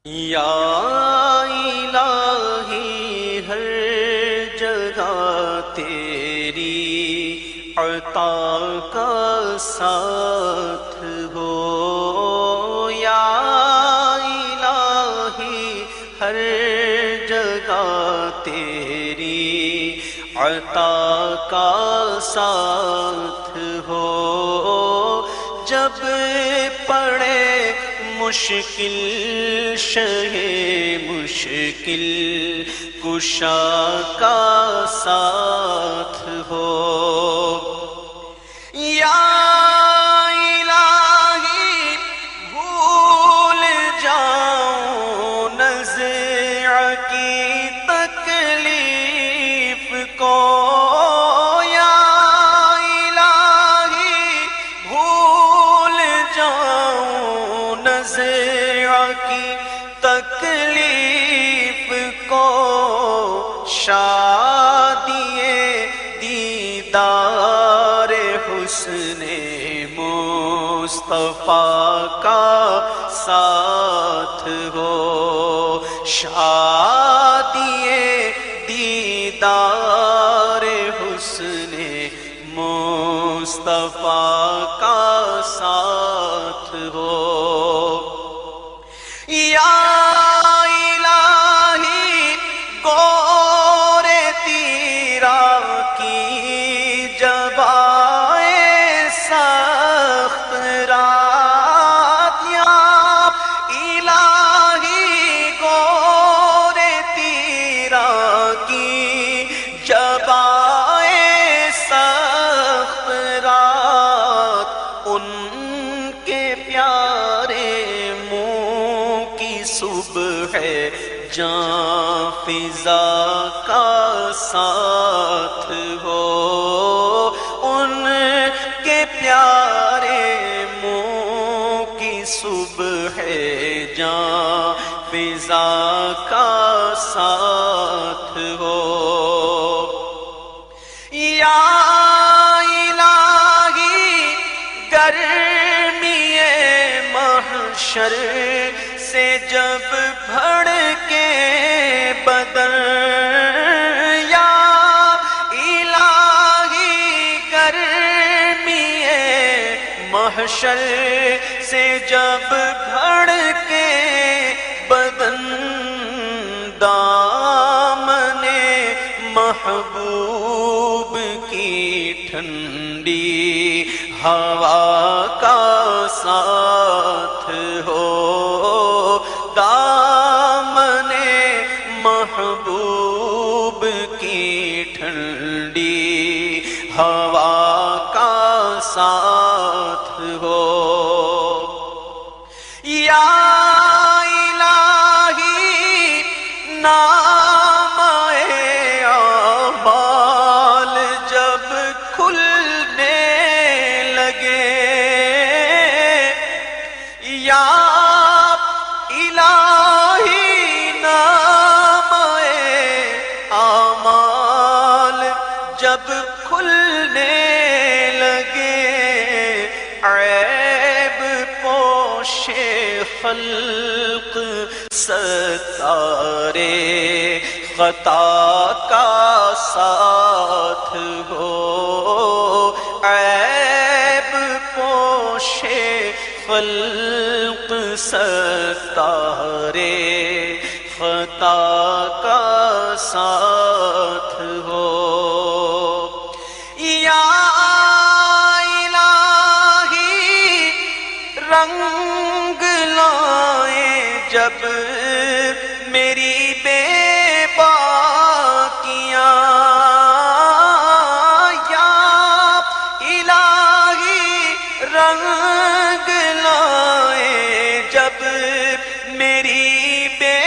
یا الہی ہر جگہ تیری عطا کا ساتھ ہو، یا الہی ہر جگہ تیری عطا کا ساتھ ہو، جب پڑے مشکل شہ مشکل کشا کا ساتھ ہو، یا الہی بھول جاؤں نزع کی تکلیف کو، یا الہی بھول جاؤں نزع کی تکلیف کو، شادی دیدار حسن مصطفیٰ کا ساتھ ہو، شادی دیدار حسن مصطفیٰ کا ساتھ ہو، یا الہی گور تیرا کی جب آئے سخت رات، یا الہی گور تیرا کی جب آئے سخت رات، ان کے پیارے صبح جاں فضا کا ساتھ ہو، ان کے پیارے منہ کی صبح جاں فضا کا ساتھ ہو، یا الہی گرمی محشر سے جب بھڑ کے بدن، یا الہی گرمی محشر سے جب بھڑ کے بدن، دامن محبوب کی ٹھنڈی ہوا کا ساتھ ہو، دامن محبوب کی ٹھنڈی ہوا کا ساتھ ہو، یا الہی نام اعمال جب کھلنے لگے، یا الہی نام اعمال جب کھلنے لگے، عیب پوش خلق ستارے خطا کا ساتھ ہو، عیب پوش خلق ستارے خطا کا ساتھ ہو، یا الہی رنگ لائے جب میری بے باکیاں، یا الہی رنگ لائے جب میری بے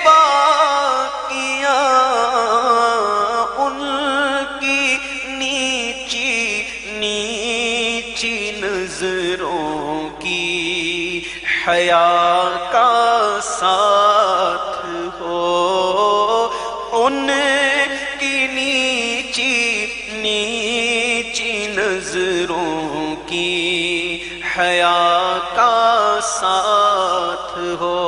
باکیاں، ان کی نیچی نیچی نظروں کی حیا کا ساتھ ہو، ان کی نیچی نیچی نظروں کی حیا کا ساتھ ہو،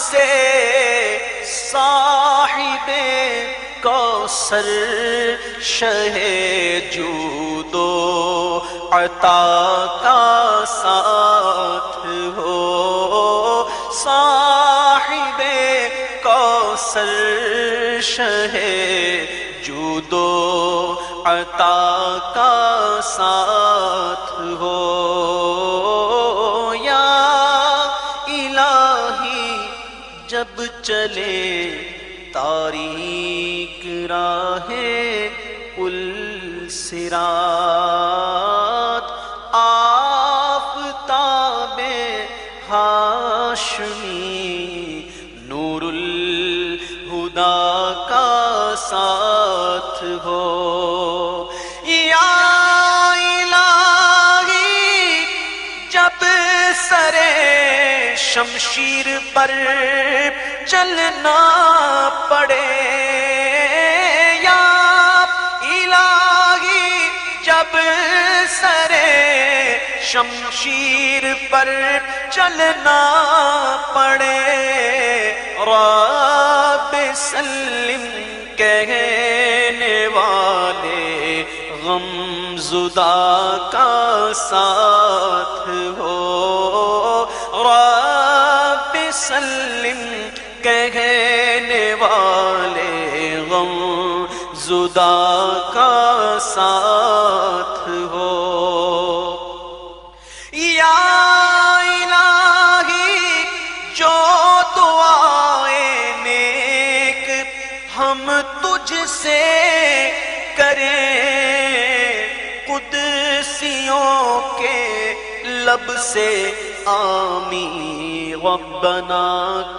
سے صاحب کوثر شہ جود و عطا کا ساتھ ہو، صاحب کوثر شہ جود و عطا کا ساتھ ہو۔ یا الہی جب چلے تاریک راہ پل صراط، آفتاب ہاشمی نور الہدی کا ساتھ ہو۔ یا الہی جب سرے شمشیر پر چلنا پڑے، یا الہی جب سرے شمشیر پر چلنا پڑے، رب سلم کہنے والے غم زدہ کا ساتھ ہو، رب سلم کہنے والے غم زدہ کا ساتھ ہو۔ یا الہی جو دعائیں نیک ہم تجھ سے کریں، قدسیوں کے لب سے آمین ربنا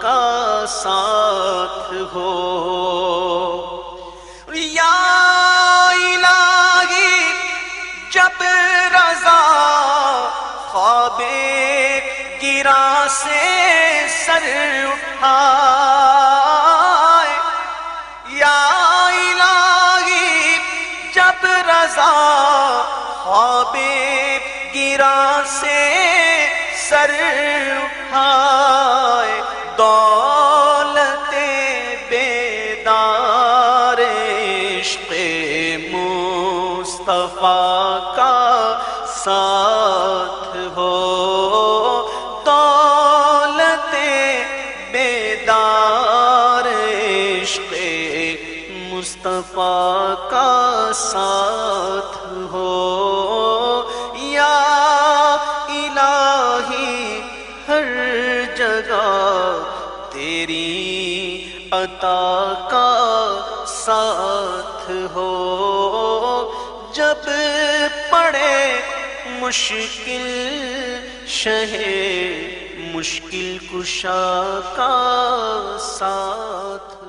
کا ساتھ ہو۔ یا الہی جب رضا خواب گرا سے سر اٹھائے، یا الہی جب رضا خواب گرا سے سر اٹھائے، دولت بیدار عشق مصطفیٰ کا ساتھ ہو، دولت بیدار عشق مصطفیٰ کا ساتھ ہو۔ یا الہی ہر جگہ تیری عطا کا ساتھ ہو، جب پڑے مشکل شہ مشکل کشا کا ساتھ